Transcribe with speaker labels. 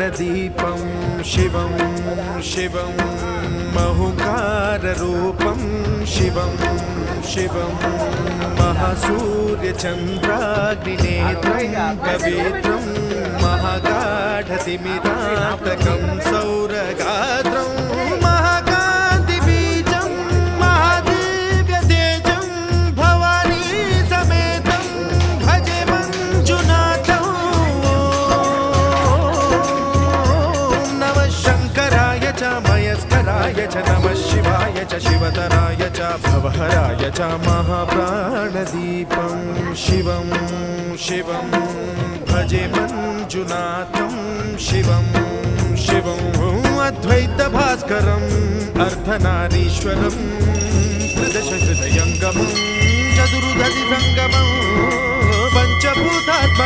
Speaker 1: प्राणदीपं शिवं शिवं महुकाररूपं शिवं शिवं महासूर्यचन्द्राग्निनेत्रं पवित्रं महागाढतिमिरातकं सौरगात्रं महाकान्तिबीजं महादिव्यतेजं भवानी समेतं भजे मञ्जुनाथं। नमः शङ्कराय च मयस्कराय च नमः शिवाय च शिवतराय च भवहराय च महाप्राणदीपं शिवं शिवं भजे मञ्जुनाथं शिवं शिवं अद्वैतभास्करम् अर्धनारीश्वरं त्रिदशहृदयङ्गमं चतुर्दधिसङ्गमं पञ्चभूतात्मकम्।